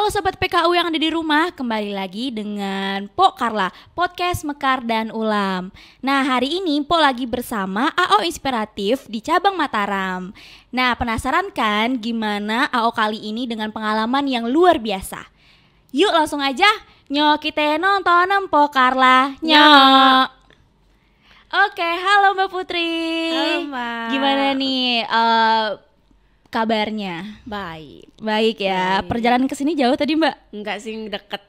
Halo Sobat PKU yang ada di rumah, kembali lagi dengan Pok Carla, podcast Mekar dan Ulam. Nah hari ini Pok lagi bersama AO Inspiratif di cabang Mataram. Nah penasaran kan gimana AO kali ini dengan pengalaman yang luar biasa? Yuk langsung aja, nyok kita nonton Pok Carla, nyok. Oke, halo Mbak Putri. Halo Mbak. Gimana nih kabarnya? Baik. Baik ya. Baik. Perjalanan ke sini jauh tadi Mbak? Enggak sih, deket.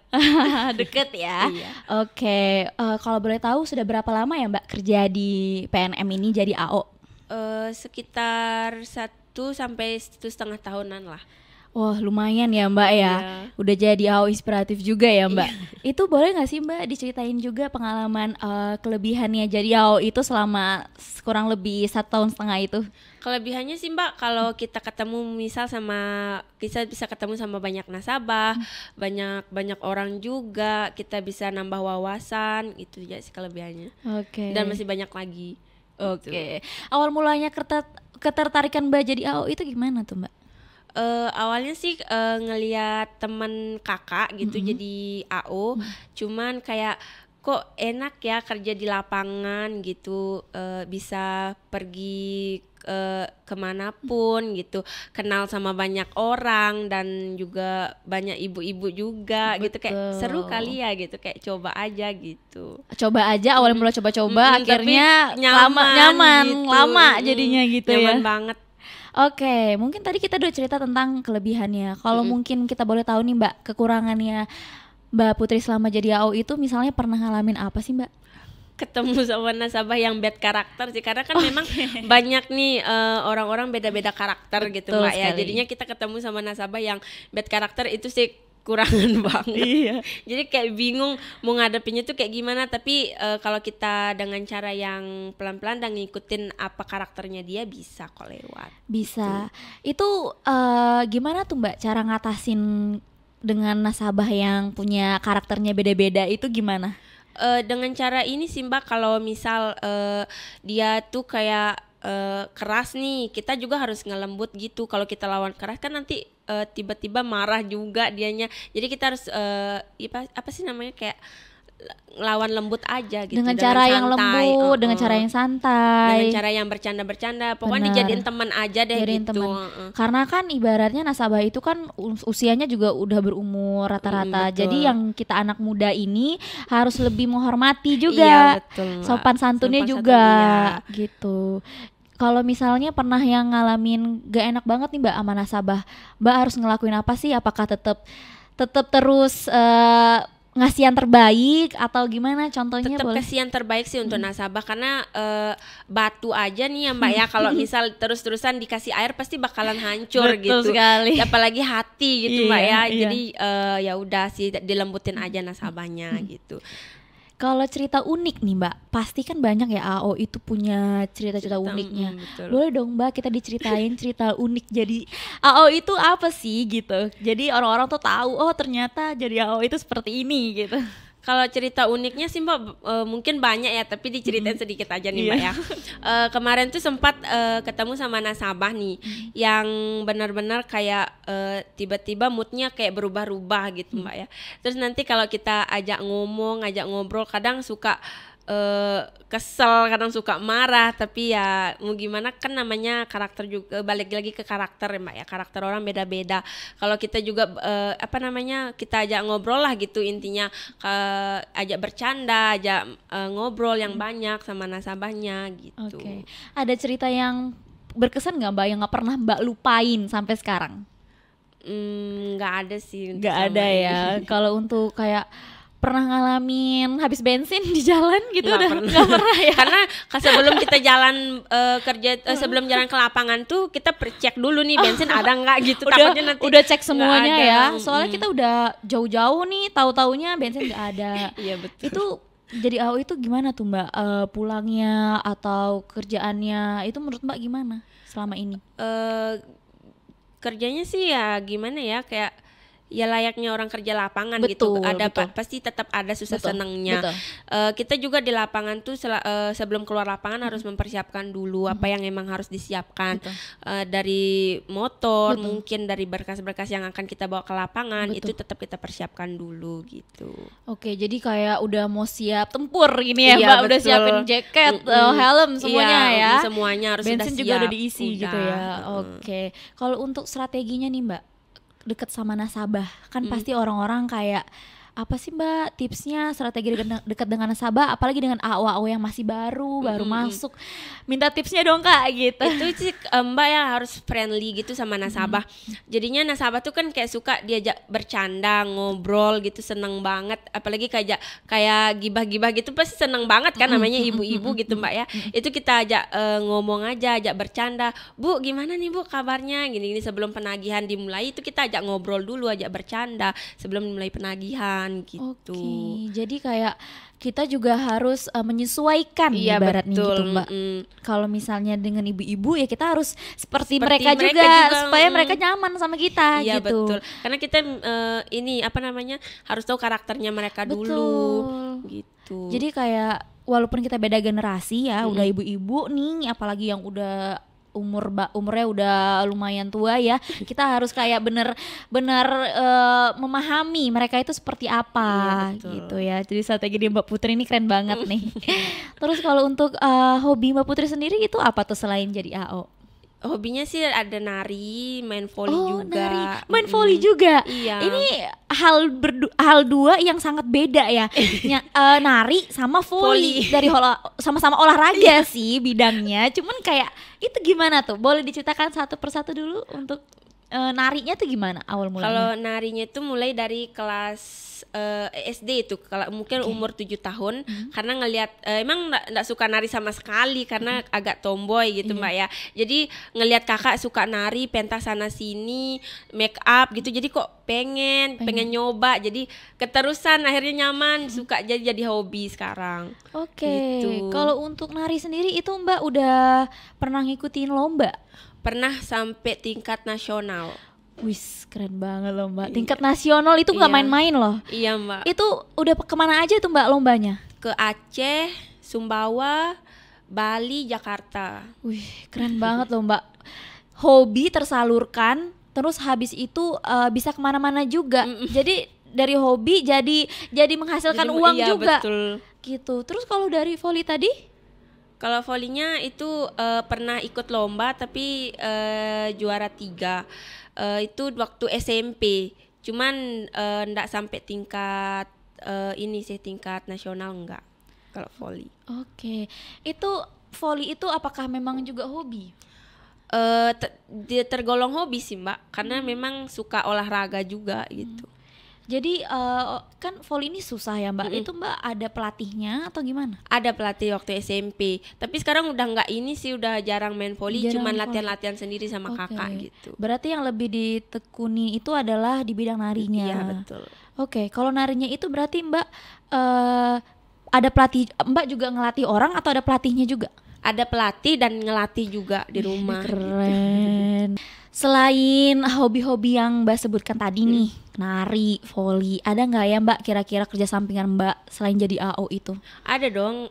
Deket ya. Iya. Oke. Kalau boleh tahu sudah berapa lama ya Mbak kerja di PNM ini jadi AO? Sekitar 1-1,5 tahunan lah. Wah lumayan ya Mbak ya. Iya. Udah jadi AO inspiratif juga ya Mbak. Itu boleh nggak sih Mbak diceritain juga pengalaman kelebihannya jadi AO itu selama kurang lebih 1,5 tahun itu? Kelebihannya sih Mbak, kalau kita ketemu misal kita bisa ketemu sama banyak nasabah, banyak orang juga, kita bisa nambah wawasan, itu ya sih kelebihannya. Oke. Dan masih banyak lagi. Oke. Awal mulanya ketertarikan Mbak jadi AO itu gimana tuh Mbak? Awalnya sih ngelihat teman kakak gitu jadi AO, cuman kayak kok enak ya kerja di lapangan gitu, bisa pergi kemanapun gitu, kenal sama banyak orang dan juga banyak ibu-ibu juga. Gitu, kayak seru kali ya gitu, kayak coba aja gitu. Coba aja awalnya mulai coba-coba akhirnya tapi nyaman gitu. lama jadinya gitu ya. Nyaman banget. Oke, mungkin tadi kita udah cerita tentang kelebihannya. Kalau mungkin kita boleh tahu nih Mbak, kekurangannya Mbak Putri selama jadi AO itu misalnya pernah ngalamin apa sih Mbak? Ketemu sama nasabah yang bad karakter sih, karena kan memang banyak nih orang-orang beda-beda karakter. Betul gitu Mbak ya. Jadinya kita ketemu sama nasabah yang bad karakter itu sih kurangan banget. Iya. Jadi kayak bingung mau ngadepinnya tuh kayak gimana, tapi kalau kita dengan cara yang pelan-pelan dan ngikutin apa karakternya dia bisa kok lewat. Bisa. Itu gimana tuh Mbak cara ngatasin dengan nasabah yang punya karakternya beda-beda itu gimana? Dengan cara ini sih Mbak, kalau misal dia tuh kayak keras nih, kita juga harus ngelembut gitu. Kalau kita lawan keras kan nanti tiba-tiba marah juga dianya. Jadi kita harus apa sih namanya, kayak lawan lembut aja gitu. Dengan cara santai. yang lembut, dengan cara yang santai, dengan cara yang bercanda-bercanda. Pokoknya dijadiin teman aja deh. Jadiin gitu. Karena kan ibaratnya nasabah itu kan usianya juga udah berumur rata-rata. Jadi yang kita anak muda ini harus lebih menghormati juga. Iya, betul, sopan santunnya juga gitu. Kalau misalnya pernah yang ngalamin gak enak banget nih Mbak sama nasabah, Mbak harus ngelakuin apa sih? Apakah tetap terus ngasih yang terbaik atau gimana contohnya? Tetap kasih yang terbaik sih untuk nasabah, karena batu aja nih ya Mbak ya, kalau misal terus-terusan dikasih air pasti bakalan hancur. Betul gitu sekali. Apalagi hati gitu Mbak ya. Jadi ya udah sih dilembutin aja nasabahnya gitu. Kalau cerita unik nih Mbak, pasti kan banyak ya AO itu punya cerita-cerita uniknya. Boleh dong Mbak kita diceritain cerita unik jadi AO itu apa sih gitu. Jadi orang-orang tuh tahu oh ternyata jadi AO itu seperti ini gitu. Kalau cerita uniknya sih Mbak mungkin banyak ya, tapi diceritain sedikit aja nih Mbak ya. Kemarin tuh sempat ketemu sama nasabah nih yang benar-benar kayak tiba-tiba moodnya kayak berubah-ubah gitu Mbak ya. Terus nanti kalau kita ajak ngomong, ajak ngobrol, kadang suka kesel, kadang suka marah, tapi ya mau gimana, kan namanya karakter juga, balik lagi ke karakter ya Mbak ya, karakter orang beda-beda. Kalau kita juga kita ajak ngobrol lah gitu, intinya ajak bercanda, ajak ngobrol yang banyak sama nasabahnya gitu. Oke. Ada cerita yang berkesan nggak Mbak yang nggak pernah Mbak lupain sampai sekarang? Nggak ada sih. Nggak ada ya. Kalau untuk kayak pernah ngalamin habis bensin di jalan gitu? Nggak pernah ya. Karena sebelum kita jalan sebelum jalan ke lapangan tuh kita cek dulu nih bensin ada nggak gitu. Takutnya nanti udah cek semuanya ya. Soalnya kita udah jauh-jauh nih, tahu-taunya bensin nggak ada. Iya betul. Itu jadi AO itu gimana tuh Mbak? Pulangnya atau kerjaannya itu menurut Mbak gimana selama ini? Kerjanya sih ya gimana ya, kayak ya layaknya orang kerja lapangan Betul, gitu. Ada betul. pasti tetap ada susah Betul, senangnya. betul. Kita juga di lapangan tuh sebelum keluar lapangan harus mempersiapkan dulu apa yang emang harus disiapkan. Betul. Dari motor, Betul. mungkin dari berkas-berkas yang akan kita bawa ke lapangan, Betul. itu tetap kita persiapkan dulu gitu. Oke, jadi kayak udah mau siap tempur gini ya, Iya, Mbak. Udah betul. siapin jaket, helm semuanya ya. Semuanya harus Bensin sudah juga siap. udah diisi gitu ya. Oke. Kalau untuk strateginya nih, Mbak, deket sama nasabah kan pasti orang-orang kayak apa sih Mbak tipsnya strategi dekat dengan nasabah, apalagi dengan AO yang masih baru masuk, minta tipsnya dong Kak gitu. Itu sih Mbak ya harus friendly gitu sama nasabah. Jadinya nasabah tuh kan kayak suka diajak bercanda, ngobrol gitu, seneng banget. Apalagi kayak gibah-gibah gitu pasti seneng banget kan, namanya ibu-ibu gitu Mbak ya. Itu kita ajak ngomong aja, ajak bercanda. Bu gimana nih Bu kabarnya, gini-gini sebelum penagihan dimulai itu kita ajak ngobrol dulu, ajak bercanda sebelum dimulai penagihan gitu. Oke, jadi kayak kita juga harus menyesuaikan ibaratnya betul. gitu Mbak. Kalau misalnya dengan ibu-ibu ya kita harus seperti mereka mereka juga supaya mm. mereka nyaman sama kita Iya gitu. betul. Karena kita ini apa namanya harus tahu karakternya mereka Betul. dulu gitu. Jadi kayak walaupun kita beda generasi ya, udah ibu-ibu nih, apalagi yang udah umurnya udah lumayan tua ya, kita harus kayak bener-bener memahami mereka itu seperti apa gitu ya. Jadi strategi di Mbak Putri ini keren banget nih. Terus kalau untuk hobi Mbak Putri sendiri itu apa tuh selain jadi AO? Hobinya sih ada nari, main volley juga. Nari. Main volley juga. Iya. Ini hal dua yang sangat beda ya. Nari sama volley dari sama-sama olahraga sih bidangnya. Cuman kayak itu gimana tuh? Boleh diceritakan satu persatu dulu untuk narinya tuh gimana awal mulanya? Kalau narinya itu mulai dari kelas SD itu, kalau mungkin umur 7 tahun, karena ngelihat emang nggak suka nari sama sekali karena agak tomboy gitu Mbak ya. Jadi ngelihat kakak suka nari, pentas sana sini, make up gitu, jadi kok pengen nyoba, jadi keterusan akhirnya nyaman, suka jadi hobi sekarang. Oke. Gitu. Kalau untuk nari sendiri itu Mbak udah pernah ngikutin lomba? Pernah sampai tingkat nasional. Wis, keren banget loh Mbak. Tingkat nasional itu nggak main-main loh. Iya Mbak. Itu udah kemana aja tuh Mbak lombanya? Ke Aceh, Sumbawa, Bali, Jakarta. Wih, keren banget loh Mbak. Hobi tersalurkan, terus habis itu bisa kemana-mana juga. Jadi dari hobi jadi menghasilkan uang juga. Betul. Gitu. Terus kalau dari volley tadi? Kalau volleynya itu pernah ikut lomba tapi juara 3. Itu waktu SMP. Cuman enggak sampai tingkat ini sih, tingkat nasional enggak. Kalau volley. Oke. Itu volley itu apakah memang juga hobi? Dia tergolong hobi sih Mbak, karena memang suka olahraga juga gitu. Jadi kan volley ini susah ya Mbak. Itu Mbak ada pelatihnya atau gimana? Ada pelatih waktu SMP. Tapi sekarang udah nggak ini sih, udah jarang main volley, cuman latihan-latihan sendiri sama kakak gitu. Berarti yang lebih ditekuni itu adalah di bidang narinya. Iya betul. Oke, kalau narinya itu berarti Mbak ada pelatih, Mbak juga ngelatih orang atau ada pelatihnya juga? Ada pelatih dan ngelatih juga di rumah. Keren. Selain hobi-hobi yang Mbak sebutkan tadi nih, nari, volley, ada nggak ya Mbak kira-kira kerja sampingan Mbak selain jadi AO itu? Ada dong.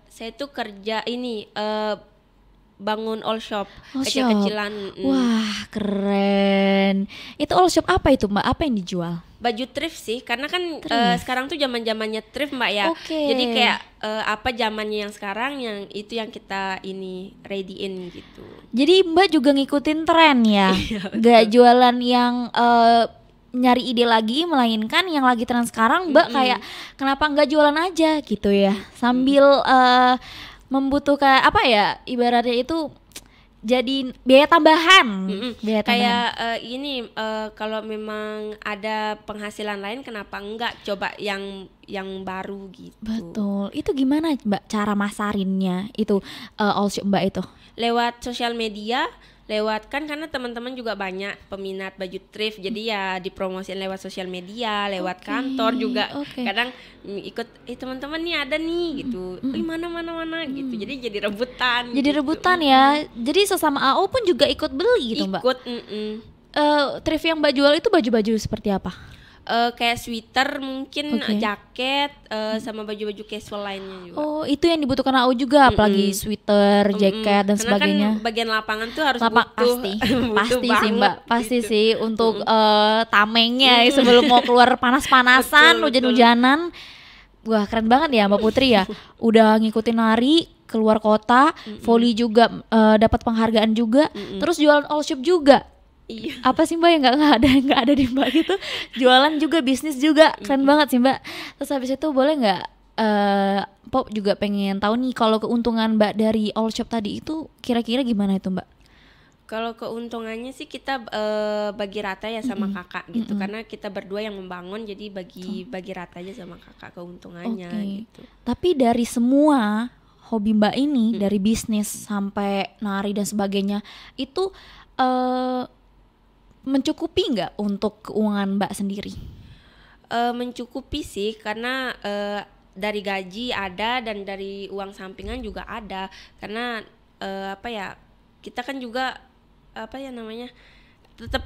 Saya tuh kerja ini bangun all shop kecil-kecilan. Wah, keren. Itu all shop apa itu Mbak? Apa yang dijual? Baju thrift sih, karena kan sekarang tuh zaman-zamannya thrift Mbak ya. Jadi kayak apa zamannya yang sekarang, yang itu yang kita ini ready-in gitu. Jadi Mbak juga ngikutin tren ya, gak jualan yang nyari ide lagi, melainkan yang lagi tren sekarang Mbak kayak kenapa nggak jualan aja gitu ya, sambil membutuhkan apa ya, ibaratnya itu jadi biaya tambahan. Kayak ini kalau memang ada penghasilan lain kenapa enggak coba yang baru gitu. Betul. Itu gimana Mbak cara masarinnya itu all shop Mbak itu? Lewat sosial media, lewat kan karena teman-teman juga banyak peminat baju thrift, jadi ya dipromosiin lewat sosial media, lewat kantor juga. Kadang ikut teman-teman nih ada nih gitu. Mana gitu. Jadi rebutan. Jadi gitu. rebutan ya. Jadi sesama AO pun juga ikut beli gitu Mbak. Ikut. thrift yang Mbak jual itu baju-baju seperti apa? Kayak sweater mungkin, Oke. jaket, sama baju-baju casual lainnya juga. Oh, itu yang dibutuhkan AO juga, apalagi sweater, jaket dan Karena sebagainya. kan bagian lapangan tuh harus Lapak butuh, pasti, butuh pasti sih banget Mbak, pasti gitu. sih untuk tamengnya sebelum mau keluar panas-panasan, Betul, hujan-hujanan. Wah, keren banget ya Mbak Putri ya. Udah ngikutin nari keluar kota, volley juga, dapat penghargaan juga, terus jualan all shop juga. Iya. Apa sih Mbak yang nggak ada di Mbak gitu? Jualan juga, bisnis juga, keren banget sih Mbak. Terus habis itu boleh nggak, Pop juga pengen tahu nih kalau keuntungan Mbak dari all shop tadi itu kira-kira gimana itu Mbak? Kalau keuntungannya sih kita bagi rata ya sama kakak gitu, karena kita berdua yang membangun, jadi bagi rata aja sama kakak keuntungannya Oke. gitu. Tapi dari semua hobi Mbak ini, dari bisnis sampai nari dan sebagainya, itu mencukupi nggak untuk keuangan Mbak sendiri? Mencukupi sih, karena dari gaji ada dan dari uang sampingan juga ada, karena apa ya, kita kan juga apa ya namanya, tetap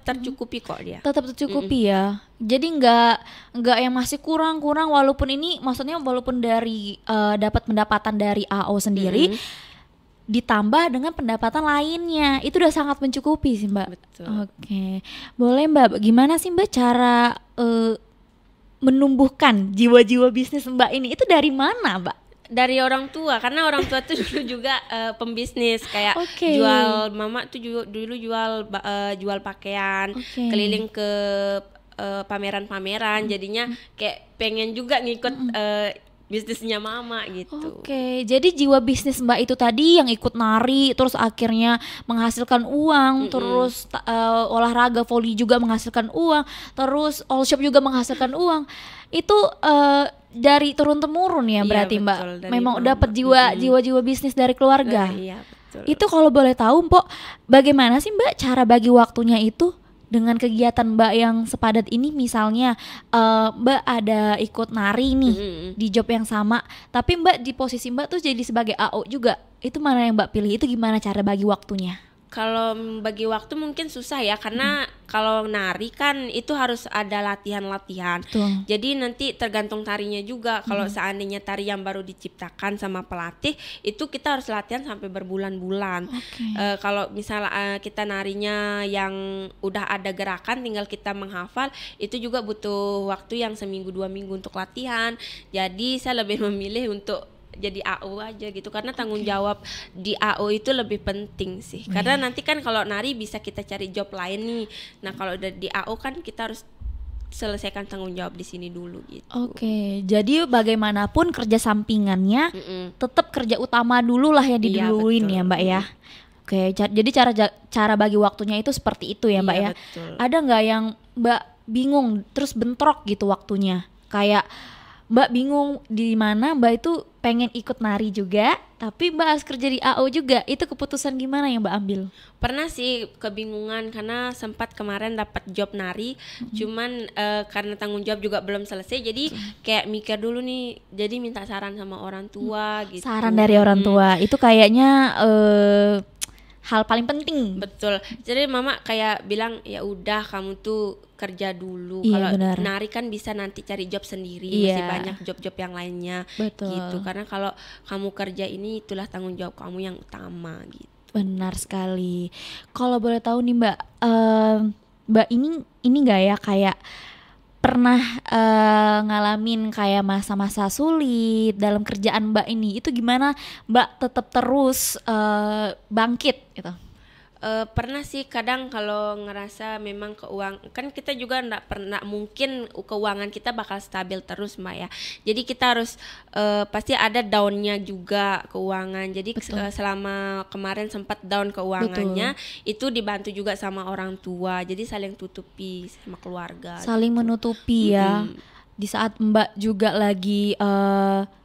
tercukupi kok dia. Tetap tercukupi ya. Jadi nggak yang masih kurang walaupun ini maksudnya walaupun dari dapat pendapatan dari AO sendiri ditambah dengan pendapatan lainnya, itu udah sangat mencukupi sih Mbak. Betul. Oke, boleh Mbak, gimana sih Mbak cara menumbuhkan jiwa-jiwa bisnis Mbak ini? Itu dari mana Mbak? Dari orang tua, karena orang tua tuh dulu juga pembisnis, kayak Oke. jual, mama tuh dulu jual pakaian, Oke. keliling ke pameran-pameran, jadinya kayak pengen juga ngikut bisnisnya mama gitu. Oke, jadi jiwa bisnis Mbak itu tadi yang ikut nari, terus akhirnya menghasilkan uang, terus olahraga volley juga menghasilkan uang, terus all shop juga menghasilkan uang. Itu dari turun temurun ya Iya, berarti Mbak. betul, dari Memang mama. dapat jiwa bisnis dari keluarga. Iya betul. Itu kalau boleh tahu Mpok, bagaimana sih Mbak cara bagi waktunya itu dengan kegiatan Mbak yang sepadat ini? Misalnya Mbak ada ikut nari nih di job yang sama, tapi Mbak di posisi Mbak tuh jadi sebagai AO juga. Itu mana yang Mbak pilih? Itu gimana cara bagi waktunya? Kalau bagi waktu mungkin susah ya, karena kalau nari kan itu harus ada latihan-latihan. Betul. Jadi nanti tergantung tarinya juga. Kalau seandainya tari yang baru diciptakan sama pelatih, itu kita harus latihan sampai berbulan-bulan. Oke. Kalau misalnya kita narinya yang udah ada gerakan, tinggal kita menghafal, itu juga butuh waktu yang seminggu 2 minggu untuk latihan. Jadi saya lebih memilih untuk jadi AO aja gitu, karena tanggung jawab di AO itu lebih penting sih. Karena nanti kan kalau nari bisa kita cari job lain nih. Nah, kalau udah di AO kan kita harus selesaikan tanggung jawab di sini dulu gitu. Oke, jadi bagaimanapun kerja sampingannya tetap kerja utama dulu lah ya diduluin betul. ya Mbak ya. Oke, jadi cara bagi waktunya itu seperti itu ya Mbak Iya, ya. betul. Ada nggak yang Mbak bingung terus bentrok gitu waktunya? Kayak Mbak bingung di mana Mbak itu pengen ikut nari juga, tapi Mbak harus kerja di AO juga. Itu keputusan gimana yang Mbak ambil? Pernah sih kebingungan, karena sempat kemarin dapat job nari, cuman karena tanggung jawab juga belum selesai, jadi kayak mikir dulu nih, jadi minta saran sama orang tua gitu. Saran dari orang tua itu kayaknya hal paling penting. Betul. Jadi mama kayak bilang, ya udah kamu tuh kerja dulu. Iya, Kalau benar. nari kan bisa nanti cari job sendiri, Iya. masih banyak job-job yang lainnya. Betul. Gitu. Karena kalau kamu kerja ini, itulah tanggung jawab kamu yang utama gitu. Benar sekali. Kalau boleh tahu nih Mbak, Mbak ini nggak ya kayak pernah ngalamin kayak masa-masa sulit dalam kerjaan Mbak ini? Itu gimana Mbak tetap terus bangkit gitu? Pernah sih, kadang kalau ngerasa memang keuangan, kan kita juga nggak pernah mungkin keuangan kita bakal stabil terus Mbak ya. Jadi kita harus pasti ada downnya juga keuangan. Jadi selama kemarin sempat down keuangannya, itu dibantu juga sama orang tua. Jadi saling tutupi sama keluarga. Saling menutupi ya. Di saat Mbak juga lagi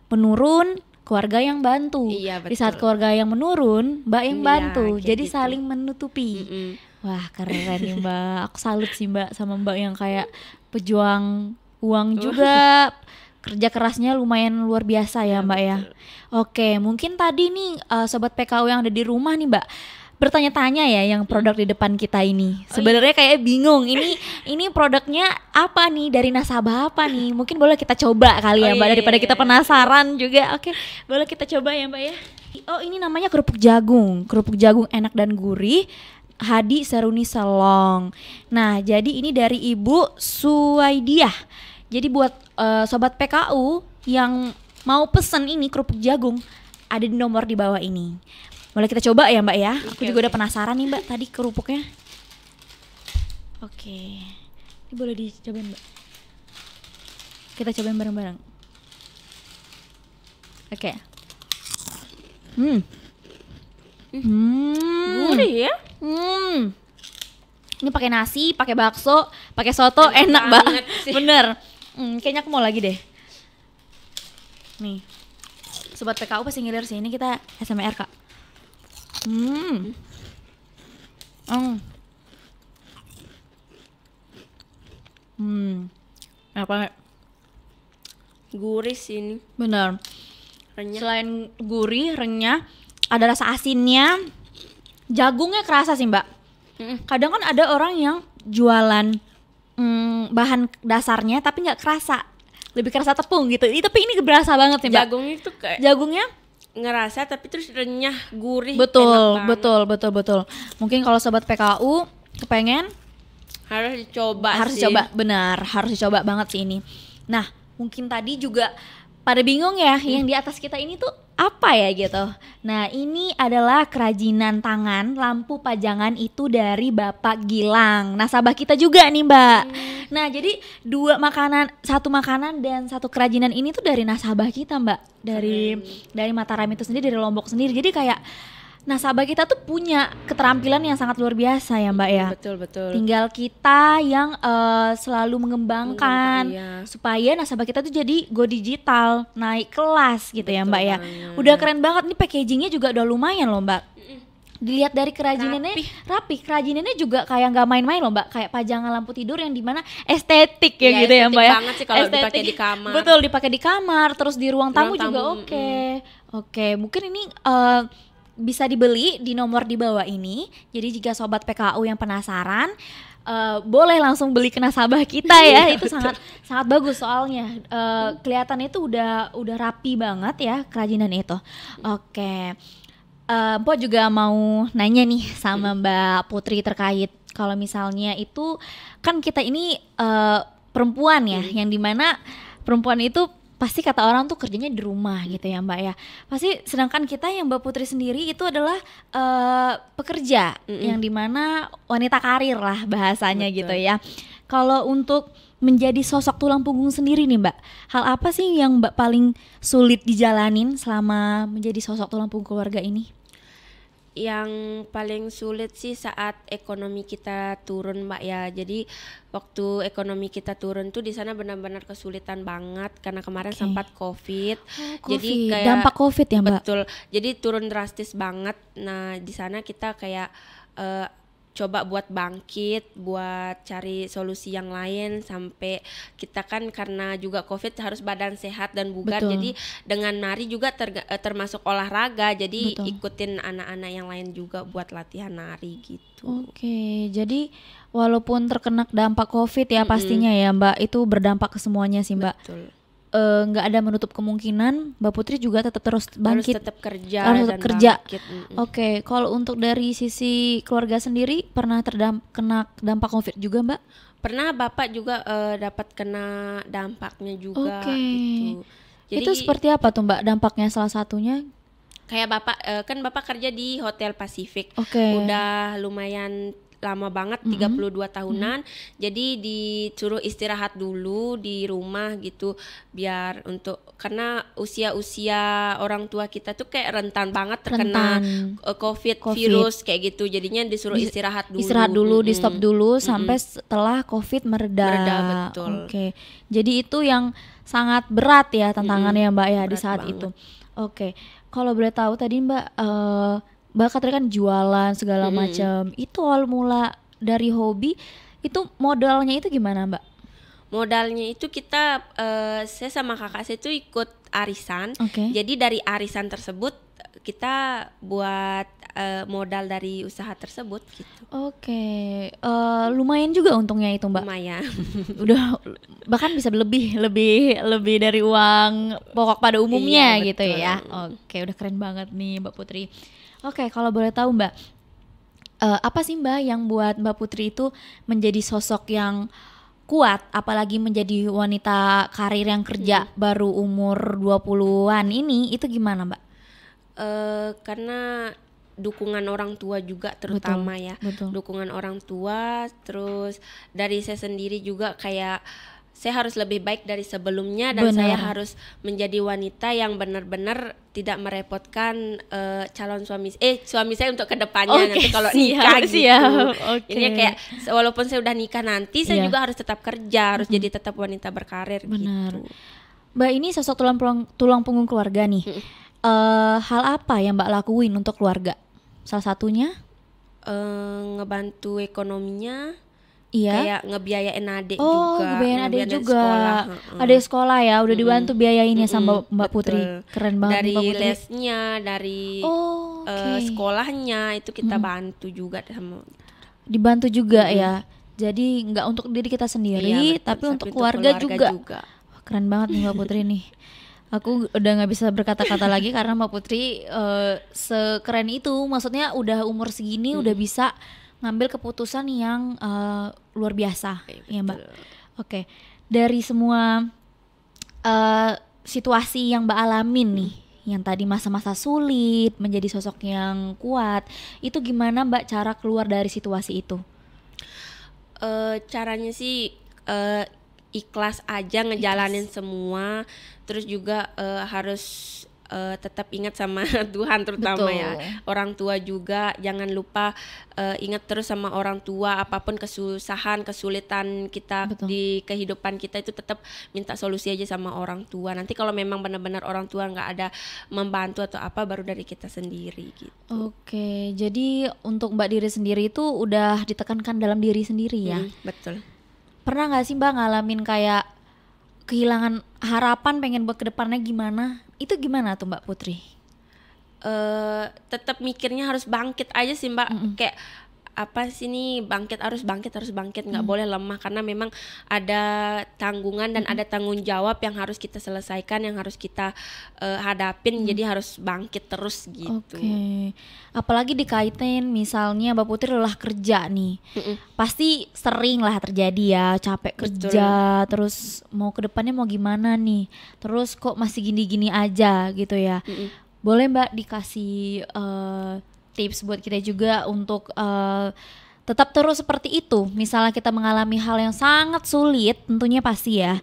menurun, keluarga yang bantu. Iya, Di saat betul. keluarga yang menurun, Mbak yang Iya, bantu. kayak Jadi gitu. saling menutupi. Wah, keren nih Mbak. Aku salut sih Mbak sama Mbak yang kayak pejuang uang juga. Kerja kerasnya lumayan luar biasa ya Mbak ya. Oke, mungkin tadi nih Sobat PKU yang ada di rumah nih Mbak, bertanya-tanya ya yang produk di depan kita ini. Sebenarnya kayak bingung. Ini produknya apa nih, dari nasabah apa nih? Mungkin boleh kita coba kali ya, Mbak, daripada kita penasaran juga. Oke, boleh kita coba ya, Mbak ya. Oh, ini namanya kerupuk jagung. Kerupuk jagung enak dan gurih. Hadi Seruni Selong. Nah, jadi ini dari Ibu Suwaidiah. Jadi buat sobat PKU yang mau pesen ini kerupuk jagung, ada di nomor di bawah ini. Boleh kita coba ya, Mbak ya. Aku juga udah penasaran nih, Mbak, tadi kerupuknya. Oke. Ini boleh dicobain, Mbak. Kita cobain bareng-bareng. Oke. Gurih ya. Ini pakai nasi, pakai bakso, pakai soto, enak banget. Bener. Kayaknya aku mau lagi deh. Nih, sobat PKU pasti ngiler sih. Ini kita SMR, Kak. Enak banget. Gurih sih ini. Bener. Renyah. Selain gurih, renyah, ada rasa asinnya. Jagungnya kerasa sih, Mbak. Kadang kan ada orang yang jualan bahan dasarnya tapi nggak kerasa, lebih kerasa tepung gitu. Tapi ini berasa banget sih, Mbak. Jagungnya itu kayak jagungnya ngerasa tapi terus renyah, gurih. Betul. Mungkin kalau sobat PKU kepengen, harus dicoba harus sih. coba, benar, harus dicoba banget sih ini. Nah, mungkin tadi juga pada bingung ya, yang di atas kita ini tuh apa ya gitu. Nah, ini adalah kerajinan tangan lampu pajangan itu dari Bapak Gilang, nasabah kita juga nih, Mbak. Nah, jadi satu makanan dan satu kerajinan ini tuh dari nasabah kita, Mbak. Dari Mataram itu sendiri, dari Lombok sendiri. Jadi kayak nasabah kita tuh punya keterampilan yang sangat luar biasa ya, Mbak ya. Betul. Tinggal kita yang selalu mengembangkan supaya nasabah kita tuh jadi go digital, naik kelas gitu ya, Mbak ya. Udah keren banget nih, packagingnya juga udah lumayan loh, Mbak. Dilihat dari kerajinannya rapi, kerajinannya juga kayak nggak main-main loh, Mbak. Kayak pajangan lampu tidur yang dimana estetik ya gitu ya, Mbak ya. Banget sih kalau dipakai di kamar. Betul, dipakai di kamar, terus di ruang tamu juga oke. Mungkin ini bisa dibeli di nomor di bawah ini. Jadi jika sobat PKU yang penasaran, boleh langsung beli ke nasabah kita ya. Itu sangat bagus soalnya kelihatannya itu udah rapi banget ya kerajinan itu. Oke. Mpok juga mau nanya nih sama Mbak Putri terkait kalau misalnya itu kan kita ini perempuan ya, yang dimana perempuan itu pasti kata orang tuh kerjanya di rumah gitu ya, Mbak ya. Pasti sedangkan kita yang Mbak Putri sendiri itu adalah pekerja yang dimana wanita karir lah bahasanya. Betul. Gitu ya. Kalau untuk menjadi sosok tulang punggung sendiri nih, Mbak, hal apa sih yang Mbak paling sulit dijalanin selama menjadi sosok tulang punggung keluarga ini? Yang paling sulit sih saat ekonomi kita turun, Mbak ya. Jadi waktu ekonomi kita turun tuh di sana benar-benar kesulitan banget karena kemarin sempat COVID. Jadi kayak dampak COVID ya, Mbak. Betul. Jadi turun drastis banget. Nah, di sana kita kayak coba buat bangkit, buat cari solusi yang lain sampai kita kan karena juga COVID harus badan sehat dan bugar. Betul. Jadi dengan nari juga termasuk olahraga. Jadi ikutin anak-anak yang lain juga buat latihan nari gitu. Oke, jadi walaupun terkena dampak COVID ya pastinya ya, Mbak, itu berdampak ke semuanya sih, Mbak. Betul. Nggak ada menutup kemungkinan Mbak Putri juga tetap terus bangkit, harus tetap kerja. Oke, kalau untuk dari sisi keluarga sendiri pernah kena dampak COVID juga, Mbak? Pernah, Bapak juga dapat kena dampaknya juga. Gitu. Jadi, itu seperti apa tuh, Mbak, dampaknya salah satunya? Kayak Bapak kan Bapak kerja di Hotel Pasifik. Udah lumayan lama banget, 32 tahunan. Jadi disuruh istirahat dulu di rumah gitu, biar karena usia orang tua kita tuh kayak rentan banget terkena COVID virus kayak gitu. Jadinya disuruh istirahat dulu. Di stop dulu sampai setelah COVID mereda. Betul. Oke. Jadi itu yang sangat berat ya tantangannya, Mbak ya, di saat banget. Itu. Oke. Kalau boleh tahu tadi Mbak Mbak katanya kan jualan segala macam. Itu awal mula dari hobi, itu modalnya itu gimana, Mbak? Modalnya itu saya sama kakak saya itu ikut arisan. Jadi dari arisan tersebut kita buat modal dari usaha tersebut gitu. Oke, lumayan juga untungnya itu Mbak. Lumayan. Udah bahkan bisa lebih dari uang pokok pada umumnya Iya, gitu betul. ya. Oke, udah keren banget nih Mbak Putri. Oke, kalau boleh tahu Mbak, apa sih Mbak yang buat Mbak Putri itu menjadi sosok yang kuat, apalagi menjadi wanita karir yang kerja baru umur 20-an ini, itu gimana Mbak? Karena dukungan orang tua juga terutama ya. Betul. Dukungan orang tua, terus dari saya sendiri juga kayak saya harus lebih baik dari sebelumnya dan Benar. saya harus menjadi wanita yang benar-benar tidak merepotkan calon suami saya untuk kedepannya. Oke, nanti kalau siap, nikah gitu. siap. Oke. Ini kayak walaupun saya udah nikah nanti saya Iya. juga harus tetap kerja, harus jadi tetap wanita berkarir Benar. gitu. Mbak ini sosok tulang punggung keluarga nih. Hal apa yang Mbak lakuin untuk keluarga? Salah satunya? Ngebantu ekonominya, Iya. kayak ngebiayain adik Oh, juga, ngebiayain adik ngebiayain juga. sekolah, Adik sekolah ya, udah dibantu biayainnya sama Mbak betul. Putri. Keren banget Dari nih Mbak Putri. lesnya, dari Oh, oke. sekolahnya itu kita bantu juga sama. Dibantu juga ya. Jadi nggak untuk diri kita sendiri, Iya, betul. tapi untuk Untuk keluarga juga. Wah, keren banget nih Mbak Putri nih. Aku udah nggak bisa berkata-kata lagi karena Mbak Putri sekeren itu. Maksudnya udah umur segini udah bisa ngambil keputusan yang luar biasa, ya Mbak. Oke, dari semua situasi yang Mbak alamin nih, yang tadi masa-masa sulit menjadi sosok yang kuat, itu gimana Mbak cara keluar dari situasi itu? Caranya sih ikhlas aja ngejalanin semua, terus juga harus tetap ingat sama Tuhan terutama Betul. ya, orang tua juga jangan lupa ingat terus sama orang tua, apapun kesusahan kesulitan kita Betul. di kehidupan kita itu tetap minta solusi aja sama orang tua. Nanti kalau memang benar-benar orang tua nggak ada membantu atau apa, baru dari kita sendiri gitu. Oke, jadi untuk Mbak diri sendiri itu udah ditekankan dalam diri sendiri ya. Betul. Pernah nggak sih Mbak ngalamin kayak kehilangan harapan pengen buat kedepannya gimana? Itu gimana tuh Mbak Putri? Tetap mikirnya harus bangkit aja sih Mbak. Kayak apa sih nih, harus bangkit, nggak boleh lemah, karena memang ada tanggungan dan ada tanggung jawab yang harus kita selesaikan, yang harus kita hadapin, jadi harus bangkit terus gitu. Oke, apalagi dikaitin misalnya Mbak Putri lelah kerja nih, pasti sering lah terjadi ya, capek kerja, terus mau kedepannya mau gimana nih, terus kok masih gini-gini aja gitu ya. Boleh Mbak dikasih tips buat kita juga untuk tetap terus seperti itu. Misalnya kita mengalami hal yang sangat sulit, tentunya pasti ya.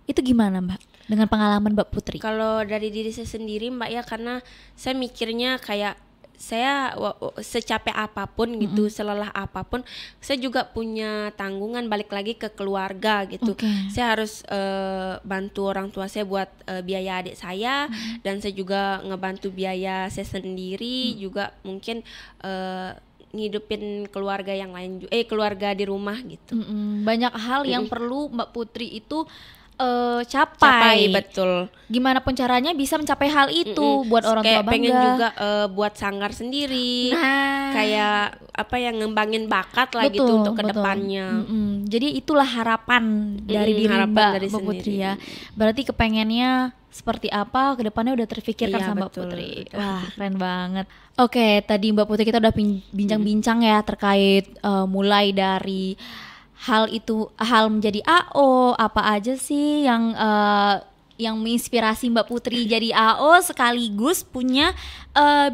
Itu gimana Mbak dengan pengalaman Mbak Putri? Kalau dari diri saya sendiri Mbak ya, karena saya mikirnya kayak saya secapek apapun gitu, selelah apapun, saya juga punya tanggungan balik lagi ke keluarga gitu. Oke. Saya harus bantu orang tua saya buat biaya adik saya, dan saya juga ngebantu biaya saya sendiri, juga mungkin ngidupin keluarga yang lain, keluarga di rumah gitu. Banyak hal yang perlu Mbak Putri itu capai. Capai, betul. Gimana pun caranya bisa mencapai hal itu buat orang tua Kayak bangga. pengen juga buat sanggar sendiri, Nah, kayak apa yang ngembangin bakat lah gitu betul, untuk betul. kedepannya. Jadi itulah harapan dari diri harapan Mbak, dari Mbak Putri sendiri. ya. Berarti kepengennya seperti apa kedepannya udah terfikirkan Iya, sama Mbak betul. Putri. Wah, keren banget. Oke, tadi Mbak Putri kita udah bincang-bincang ya terkait mulai dari hal menjadi AO, apa aja sih yang menginspirasi Mbak Putri jadi AO sekaligus punya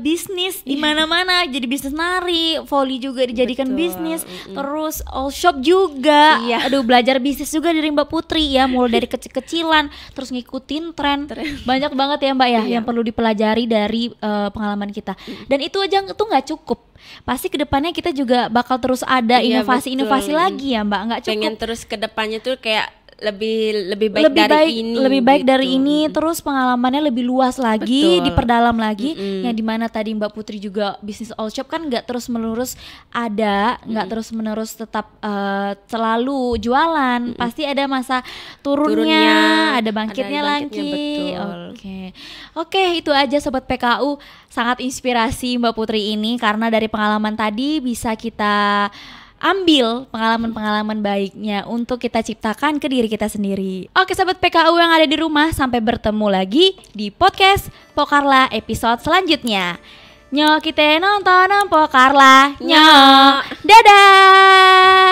bisnis di mana-mana, jadi bisnis nari, volley juga dijadikan Betul, bisnis, terus all shop juga. Iya. Aduh, belajar bisnis juga dari Mbak Putri ya, mulai dari kecil-kecilan terus ngikutin tren. Banyak banget ya Mbak ya yang perlu dipelajari dari pengalaman kita. Dan itu aja tuh nggak cukup. Pasti kedepannya kita juga bakal terus ada Iya, inovasi-inovasi betul. lagi ya Mbak, nggak cukup. Pengen terus kedepannya tuh kayak lebih baik dari ini. Lebih baik gitu. dari ini, terus pengalamannya lebih luas lagi, Betul. diperdalam lagi. Yang dimana tadi Mbak Putri juga bisnis all shop kan nggak terus menerus ada, nggak terus menerus tetap selalu jualan. Pasti ada masa turunnya, ada bangkitnya lagi. Oke, itu aja Sobat PKU. Sangat inspirasi Mbak Putri ini karena dari pengalaman tadi bisa kita ambil pengalaman-pengalaman baiknya untuk kita ciptakan ke diri kita sendiri. Oke Sobat PKU yang ada di rumah, sampai bertemu lagi di podcast Pokarla episode selanjutnya. Nyo kita nonton Pokarla. Nyo. Dadah.